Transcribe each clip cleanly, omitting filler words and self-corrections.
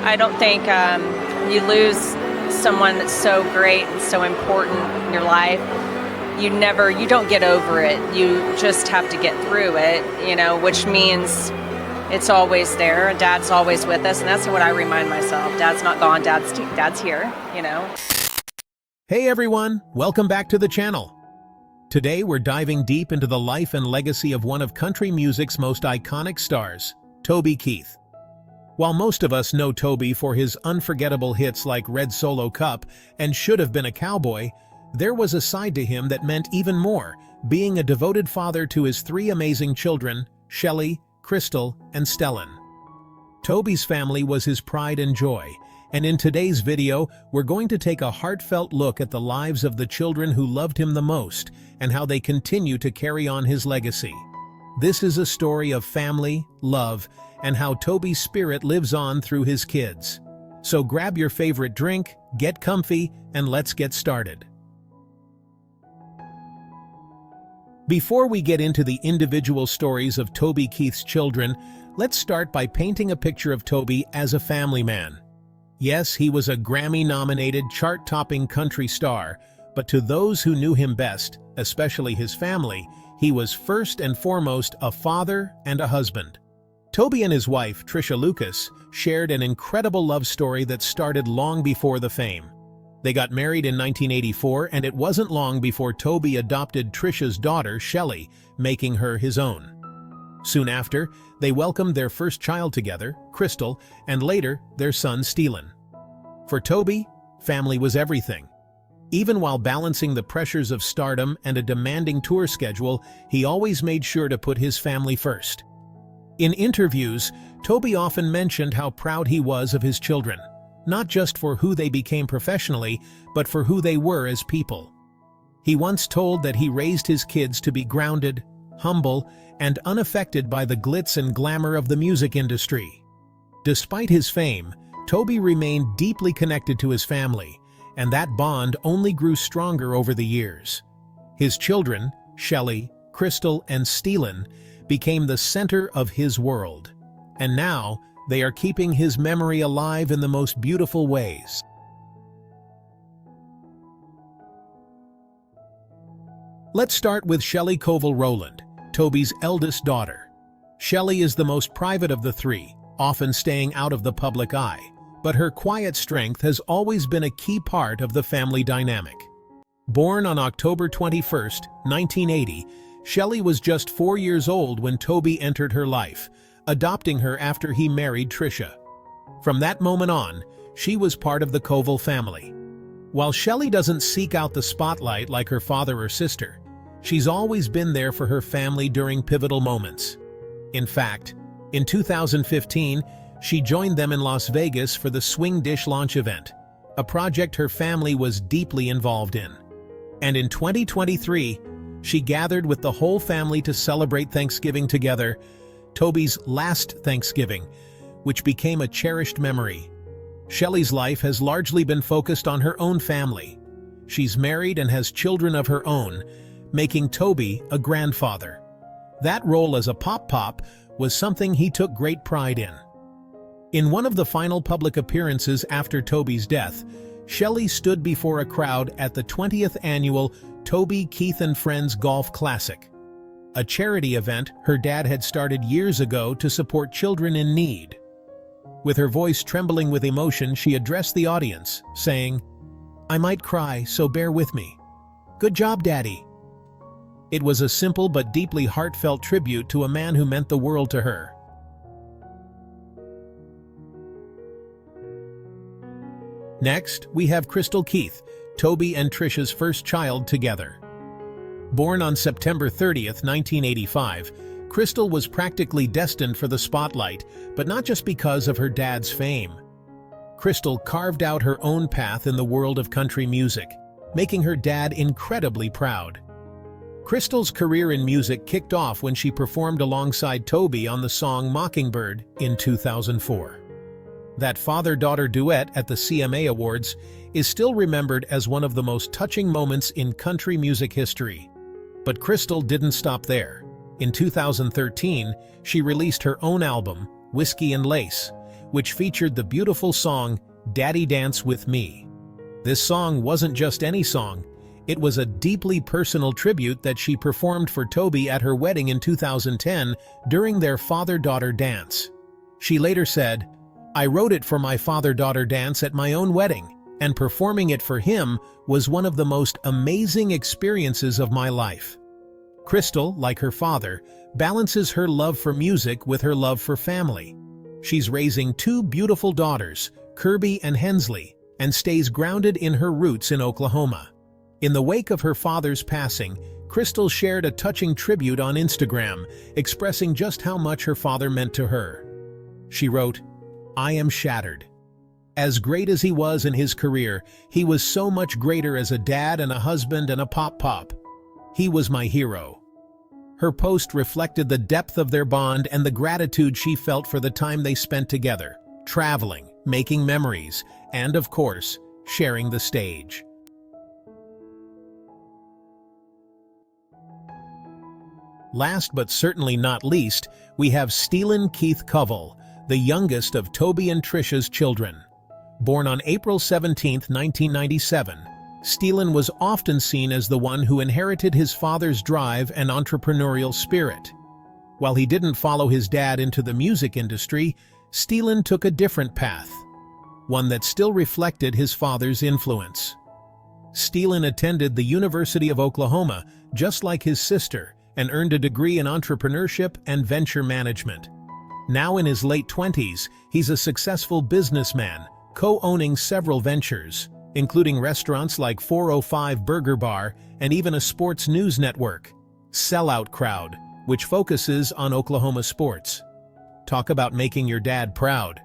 I don't think you lose someone that's so great and so important in your life. You don't get over it. You just have to get through it, which means it's always there. Dad's always with us, and that's what I remind myself. Dad's not gone. Dad's here. Hey everyone, welcome back to the channel. Today we're diving deep into the life and legacy of one of country music's most iconic stars, Toby Keith. While most of us know Toby for his unforgettable hits like Red Solo Cup and Should Have Been a Cowboy, there was a side to him that meant even more, being a devoted father to his three amazing children, Shelley, Krystal, and Stelen. Toby's family was his pride and joy, and in today's video, we're going to take a heartfelt look at the lives of the children who loved him the most and how they continue to carry on his legacy. This is a story of family, love, and how Toby's spirit lives on through his kids. So grab your favorite drink, get comfy, and let's get started. Before we get into the individual stories of Toby Keith's children, let's start by painting a picture of Toby as a family man. Yes, he was a Grammy-nominated, chart-topping country star, but to those who knew him best, especially his family, he was first and foremost a father and a husband. Toby and his wife, Trisha Lucas, shared an incredible love story that started long before the fame. They got married in 1984, and it wasn't long before Toby adopted Trisha's daughter, Shelley, making her his own. Soon after, they welcomed their first child together, Krystal, and later, their son Stelen. For Toby, family was everything. Even while balancing the pressures of stardom and a demanding tour schedule, he always made sure to put his family first. In interviews, Toby often mentioned how proud he was of his children, not just for who they became professionally, but for who they were as people. He once told that he raised his kids to be grounded, humble, and unaffected by the glitz and glamour of the music industry. Despite his fame, Toby remained deeply connected to his family, and that bond only grew stronger over the years. His children, Shelley, Krystal, and Stelen, became the center of his world, and now they are keeping his memory alive in the most beautiful ways. Let's start with Shelly Covel Rowland, Toby's eldest daughter. Shelley is the most private of the three, often staying out of the public eye, but her quiet strength has always been a key part of the family dynamic. Born on October 21, 1980, Shelley was just 4 years old when Toby entered her life, adopting her after he married Trisha. From that moment on, she was part of the Covel family. While Shelley doesn't seek out the spotlight like her father or sister, she's always been there for her family during pivotal moments. In fact, in 2015, she joined them in Las Vegas for the Swing Dish launch event, a project her family was deeply involved in. And in 2023, she gathered with the whole family to celebrate Thanksgiving together, Toby's last Thanksgiving, which became a cherished memory. Shelley's life has largely been focused on her own family. She's married and has children of her own, making Toby a grandfather. That role as a pop was something he took great pride in. In one of the final public appearances after Toby's death, Shelley stood before a crowd at the 20th annual Toby Keith and Friends Golf Classic, a charity event her dad had started years ago to support children in need. With her voice trembling with emotion, she addressed the audience, saying, "I might cry, so bear with me. Good job, Daddy." It was a simple but deeply heartfelt tribute to a man who meant the world to her. Next, we have Krystal Keith, Toby and Trisha's first child together. Born on September 30th, 1985, Krystal was practically destined for the spotlight, but not just because of her dad's fame. Krystal carved out her own path in the world of country music, making her dad incredibly proud. Krystal's career in music kicked off when she performed alongside Toby on the song Mockingbird in 2004. That father-daughter duet at the CMA Awards is still remembered as one of the most touching moments in country music history. But Krystal didn't stop there. In 2013, she released her own album, Whiskey and Lace, which featured the beautiful song Daddy Dance With Me. This song wasn't just any song, it was a deeply personal tribute that she performed for Toby at her wedding in 2010 during their father-daughter dance. She later said, "I wrote it for my father-daughter dance at my own wedding, and performing it for him was one of the most amazing experiences of my life." Krystal, like her father, balances her love for music with her love for family. She's raising two beautiful daughters, Kirby and Hensley, and stays grounded in her roots in Oklahoma. In the wake of her father's passing, Krystal shared a touching tribute on Instagram, expressing just how much her father meant to her. She wrote, "I am shattered. As great as he was in his career, he was so much greater as a dad and a husband and a pop-pop. He was my hero." Her post reflected the depth of their bond and the gratitude she felt for the time they spent together, traveling, making memories, and of course, sharing the stage. Last but certainly not least, we have Stelen Keith Covel, the youngest of Toby and Trisha's children. Born on April 17, 1997, Stelen was often seen as the one who inherited his father's drive and entrepreneurial spirit. While he didn't follow his dad into the music industry, Stelen took a different path, one that still reflected his father's influence. Stelen attended the University of Oklahoma, just like his sister, and earned a degree in entrepreneurship and venture management. Now in his late 20s, he's a successful businessman, co-owning several ventures, including restaurants like 405 Burger Bar and even a sports news network, Sellout Crowd, which focuses on Oklahoma sports. Talk about making your dad proud.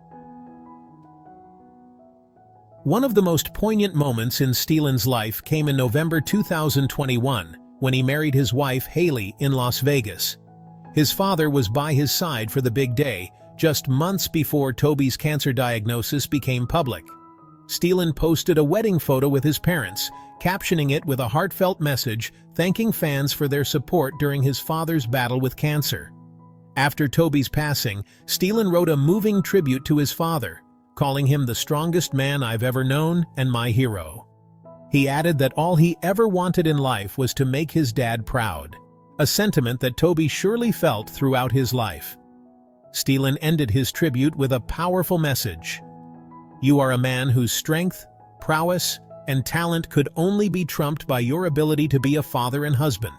One of the most poignant moments in Stelen's life came in November 2021, when he married his wife Haley in Las Vegas. His father was by his side for the big day, just months before Toby's cancer diagnosis became public. Stelen posted a wedding photo with his parents, captioning it with a heartfelt message thanking fans for their support during his father's battle with cancer. After Toby's passing, Stelen wrote a moving tribute to his father, calling him the strongest man I've ever known and my hero. He added that all he ever wanted in life was to make his dad proud, a sentiment that Toby surely felt throughout his life. Stelen ended his tribute with a powerful message. "You are a man whose strength, prowess, and talent could only be trumped by your ability to be a father and husband.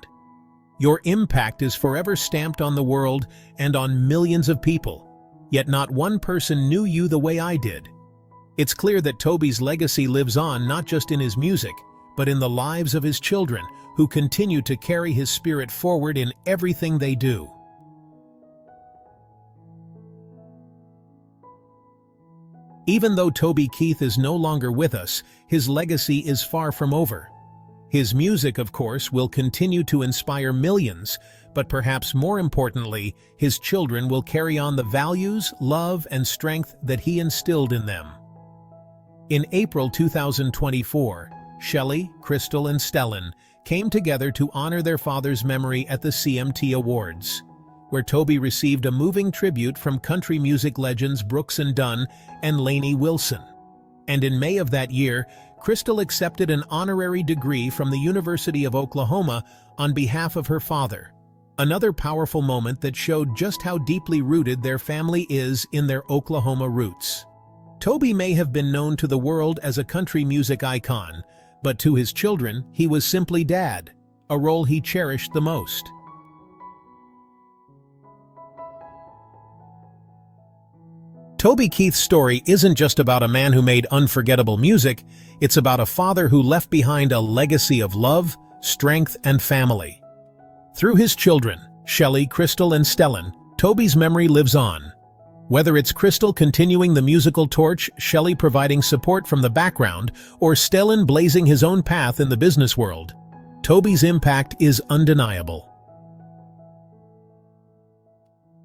Your impact is forever stamped on the world and on millions of people, yet not one person knew you the way I did." It's clear that Toby's legacy lives on not just in his music, but in the lives of his children, who continue to carry his spirit forward in everything they do. Even though Toby Keith is no longer with us, his legacy is far from over. His music, of course, will continue to inspire millions, but perhaps more importantly, his children will carry on the values, love, and strength that he instilled in them. In April 2024, Shelley, Krystal, and Stelen came together to honor their father's memory at the CMT Awards, where Toby received a moving tribute from country music legends Brooks and Dunn and Lainey Wilson. And in May of that year, Krystal accepted an honorary degree from the University of Oklahoma on behalf of her father, another powerful moment that showed just how deeply rooted their family is in their Oklahoma roots. Toby may have been known to the world as a country music icon, but to his children, he was simply dad, a role he cherished the most. Toby Keith's story isn't just about a man who made unforgettable music, it's about a father who left behind a legacy of love, strength, and family. Through his children, Shelley, Krystal, and Stelen, Toby's memory lives on. Whether it's Krystal continuing the musical torch, Shelley providing support from the background, or Stelen blazing his own path in the business world, Toby's impact is undeniable.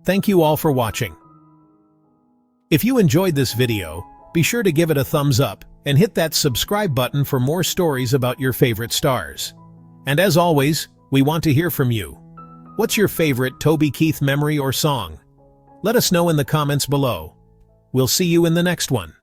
Thank you all for watching. If you enjoyed this video, be sure to give it a thumbs up and hit that subscribe button for more stories about your favorite stars. And as always, we want to hear from you. What's your favorite Toby Keith memory or song? Let us know in the comments below. We'll see you in the next one.